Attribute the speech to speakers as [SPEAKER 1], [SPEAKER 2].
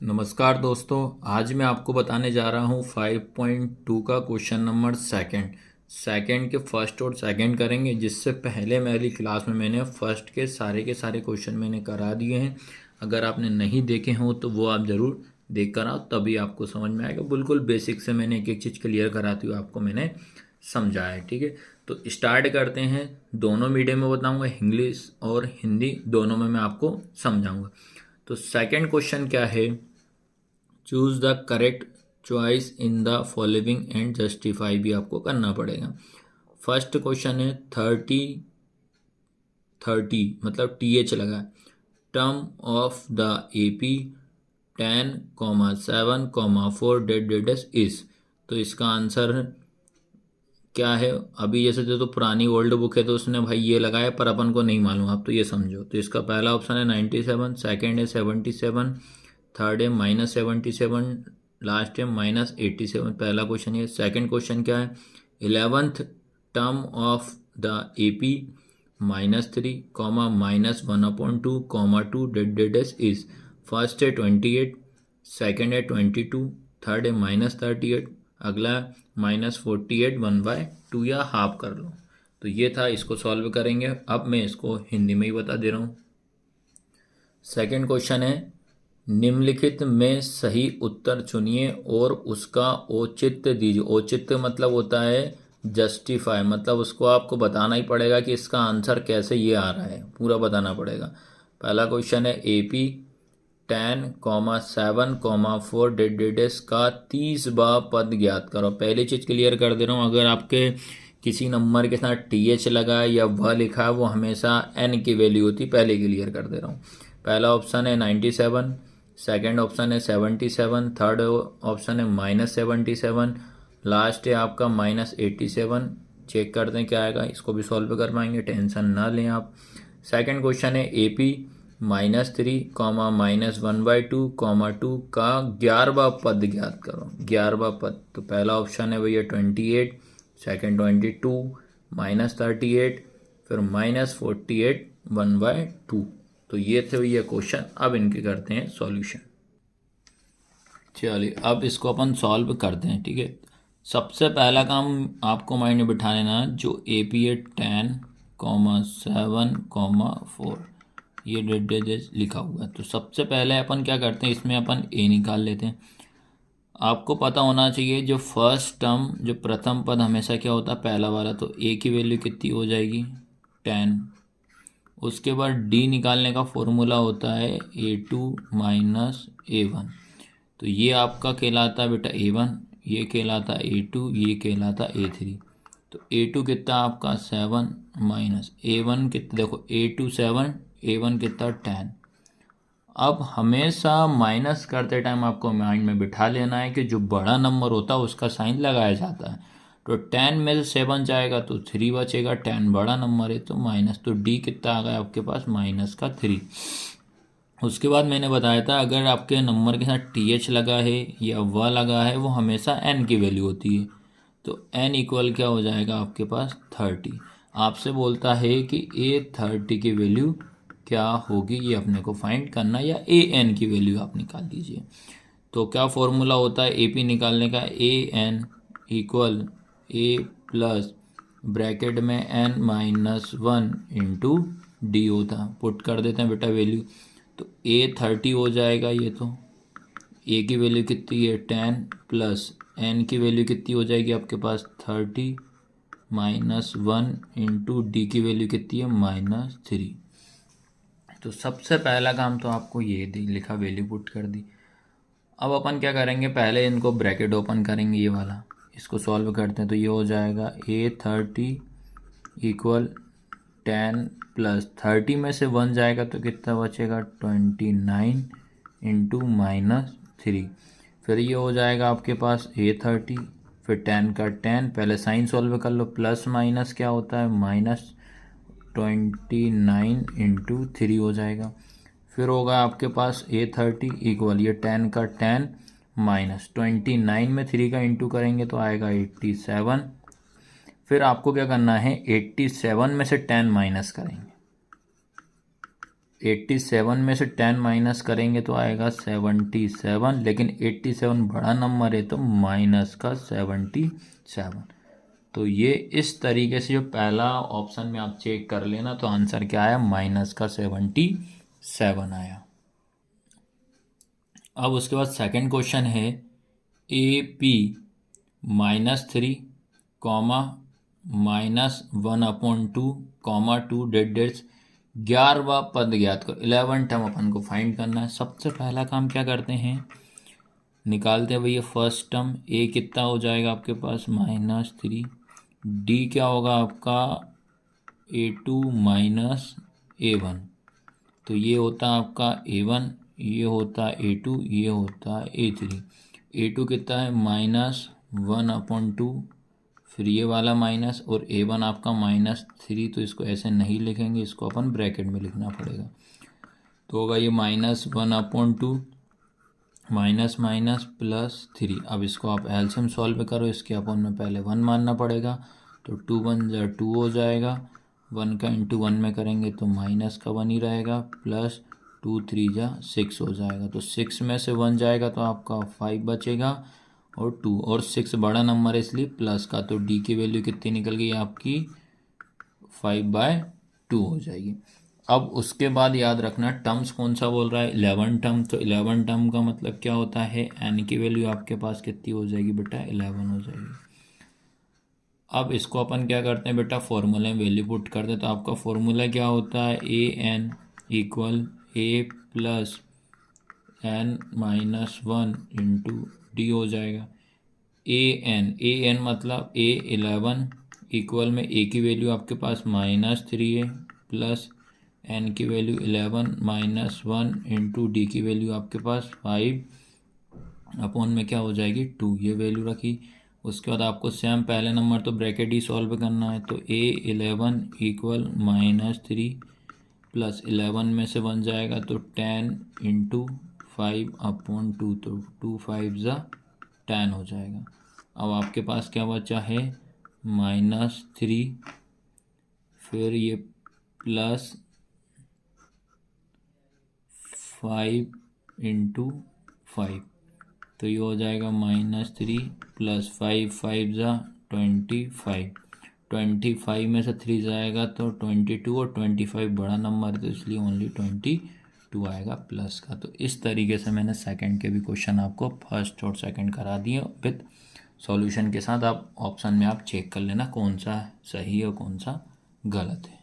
[SPEAKER 1] नमस्कार दोस्तों, आज मैं आपको बताने जा रहा हूँ 5.2 का क्वेश्चन नंबर सेकंड के फर्स्ट और सेकंड करेंगे। जिससे पहले मेरी क्लास में मैंने फर्स्ट के सारे क्वेश्चन मैंने करा दिए हैं। अगर आपने नहीं देखे हों तो वो आप ज़रूर देख कर आओ, तभी आपको समझ में आएगा। बिल्कुल बेसिक से मैंने एक एक चीज़ क्लियर कराती हुई आपको मैंने समझाया है, ठीक है। तो स्टार्ट करते हैं। दोनों मीडियम में बताऊँगा, इंग्लिश और हिंदी दोनों में मैं आपको समझाऊँगा। तो सेकंड क्वेश्चन क्या है, choose the correct choice in the following and justify भी आपको करना पड़ेगा। फर्स्ट क्वेश्चन है 30 मतलब TH लगा है। टर्म ऑफ द AP 10,7,4 डेड डेडस इज। तो इसका आंसर क्या है? अभी जैसे जो तो पुरानी ओल्ड बुक है तो उसने भाई ये लगाया, पर अपन को नहीं मालूम। आप तो ये समझो, तो इसका पहला ऑप्शन है 97, सेकेंड है 77, थर्ड है -77, लास्ट है -87। पहला क्वेश्चन ये। सेकंड क्वेश्चन क्या है, 11th term of the AP -3, -1/2, 2 dead is. First है 28, सेकंड है 22, थर्ड है -38, अगला -48, 1/2 या हाफ कर लो। तो ये था, इसको सॉल्व करेंगे। अब मैं इसको हिंदी में ही बता दे रहा हूँ। सेकंड क्वेश्चन है, निम्नलिखित में सही उत्तर चुनिए और उसका औचित्य दीजिए। औचित्य मतलब होता है जस्टिफाई, मतलब उसको आपको बताना ही पड़ेगा कि इसका आंसर कैसे ये आ रहा है, पूरा बताना पड़ेगा। पहला क्वेश्चन है AP 10,7,4 डेडेस का 30वां पद ज्ञात करो। पहली चीज़ क्लियर कर दे रहा हूँ, अगर आपके किसी नंबर के साथ TH लगा है या वह लिखा है, वो हमेशा N की वैल्यू होती है। पहले क्लियर कर दे रहा हूँ। पहला ऑप्शन है 97, सेकंड ऑप्शन है 77, थर्ड ऑप्शन है -77, लास्ट है आपका -87। चेक करते हैं क्या आएगा, इसको भी सॉल्व कर पाएंगे, टेंशन ना लें आप। सेकंड क्वेश्चन है AP -3, -1/2, 2 का 11वां पद ज्ञात करो। 11वां पद, तो पहला ऑप्शन है भैया 28, सेकंड 22, -38, फिर -48, 1/2। तो ये थे भैया क्वेश्चन। अब इनके करते हैं सॉल्यूशन। चलिए अब इसको अपन सॉल्व करते हैं, ठीक है। सबसे पहला काम आपको माइंड में बिठा लेना है, जो AP है 10,7,4 ये डेड लिखा हुआ है। तो सबसे पहले अपन क्या करते हैं, इसमें अपन A निकाल लेते हैं। आपको पता होना चाहिए जो फर्स्ट टर्म, जो प्रथम पद हमेशा क्या होता है, पहला वाला। तो A की वैल्यू कितनी हो जाएगी, 10। उसके बाद D निकालने का फॉर्मूला होता है A2 -A1। तो ये आपका कहलाता है बेटा A1, ये कहलाता A2, ये कहलाता A3। तो A2 कितना आपका 7 माइनस A1 कितना, देखो A2 7, A1 कितना 10। अब हमेशा माइनस करते टाइम आपको माइंड में बिठा लेना है कि जो बड़ा नंबर होता है उसका साइन लगाया जाता है। तो 10 में से 7 जाएगा तो 3 बचेगा, 10 बड़ा नंबर है तो माइनस। तो D कितना आ गया आपके पास, -3। उसके बाद मैंने बताया था, अगर आपके नंबर के साथ TH लगा है या व लगा है, वो हमेशा N की वैल्यू होती है। तो N इक्वल क्या हो जाएगा आपके पास 30। आपसे बोलता है कि A30 की वैल्यू क्या होगी, ये अपने को फाइंड करना, या AN की वैल्यू आप निकाल दीजिए। तो क्या फॉर्मूला होता है AP निकालने का, AN equal A plus bracket में N-1 इंटू D होता। पुट कर देते हैं बेटा वैल्यू। तो A30 हो जाएगा ये। तो A की वैल्यू कितनी है 10, प्लस N की वैल्यू कितनी हो जाएगी आपके पास 30, -1 इंटू D की वैल्यू कितनी है -3। तो सबसे पहला काम तो आपको ये लिखा, वैल्यू पुट कर दी। अब अपन क्या करेंगे, पहले इनको ब्रैकेट ओपन करेंगे, ये वाला। इसको सॉल्व करते हैं तो ये हो जाएगा A30 इक्वल 10 प्लस 30 में से 1 जाएगा तो कितना बचेगा 29 इंटू -3। फिर ये हो जाएगा आपके पास A30, फिर 10 का 10, पहले साइन सॉल्व कर लो, प्लस माइनस क्या होता है -29 इंटू 3 हो जाएगा। फिर होगा आपके पास A30 इक्वल ये 10 का 10 -29 में 3 का इंटू करेंगे तो आएगा 87। फिर आपको क्या करना है, 87 में से 10 माइनस करेंगे। 87 में से 10 माइनस करेंगे तो आएगा 77, लेकिन 87 बड़ा नंबर है तो माइनस का 77। तो ये इस तरीके से जो पहला ऑप्शन में आप चेक कर लेना तो आंसर क्या आया, माइनस का 77 आया। अब उसके बाद सेकंड क्वेश्चन है AP -3, -1/2, 2 डेट्स 11वां पद ज्ञात करो। 11 टर्म अपन को फाइंड करना है। सबसे पहला काम क्या करते हैं, निकालते हैं भैया फर्स्ट टर्म। A कितना हो जाएगा आपके पास, -3, D क्या होगा आपका A2 -A1, तो ये होता है आपका A1, ये होता है A2, ये होता है A3। A2 कितना है -1/2, फिर ये वाला माइनस, और A1 आपका -3, तो इसको ऐसे नहीं लिखेंगे, इसको अपन ब्रैकेट में लिखना पड़ेगा। तो होगा ये -1/2 माइनस माइनस +3। अब इसको आप एलसीएम सॉल्व करो, इसके अपन में पहले 1 मानना पड़ेगा, तो 2 1 जा 2 हो जाएगा। 1 का इंटू 1 में करेंगे तो माइनस का 1 ही रहेगा, प्लस 2 3 जा 6 हो जाएगा। तो 6 में से 1 जाएगा तो आपका 5 बचेगा, और 2, और 6 बड़ा नंबर है इसलिए प्लस का, तो डी की वैल्यू कितनी निकल गई आपकी 5/2 हो जाएगी। अब उसके बाद याद रखना टर्म्स कौन सा बोल रहा है, 11 टर्म। तो 11 टर्म का मतलब क्या होता है, एन की वैल्यू आपके पास कितनी हो जाएगी बेटा, 11 हो जाएगी। अब इसको अपन क्या करते हैं बेटा, फॉर्मूले में वैल्यू पुट करते हैं। तो आपका फॉर्मूला क्या होता है, AN = A + n-1 into D हो जाएगा। AN मतलब A11 इक्वल में A की वैल्यू आपके पास -3 है, प्लस n की वैल्यू 11 -1 इंटू डी की वैल्यू आपके पास 5 अपॉन में क्या हो जाएगी 2, ये वैल्यू रखी। उसके बाद आपको सेम पहले नंबर तो ब्रैकेट ही सॉल्व करना है। तो A11 = -3 प्लस 11 में से 1 जाएगा तो 10 इंटू 5/2, तो 2 5 जा 10 हो जाएगा। अब आपके पास क्या बचा है, -3, फिर ये प्लस 5 इंटू 5, तो ये हो जाएगा -3 प्लस 5 5 जा 25। 25 में से 3 जाएगा तो 22, और 25 बड़ा नंबर है तो इसलिए ओनली 22 आएगा प्लस का। तो इस तरीके से मैंने सेकंड के भी क्वेश्चन आपको फर्स्ट और सेकंड करा दिए विद सॉल्यूशन के साथ। आप ऑप्शन में आप चेक कर लेना कौन सा सही और कौन सा गलत है।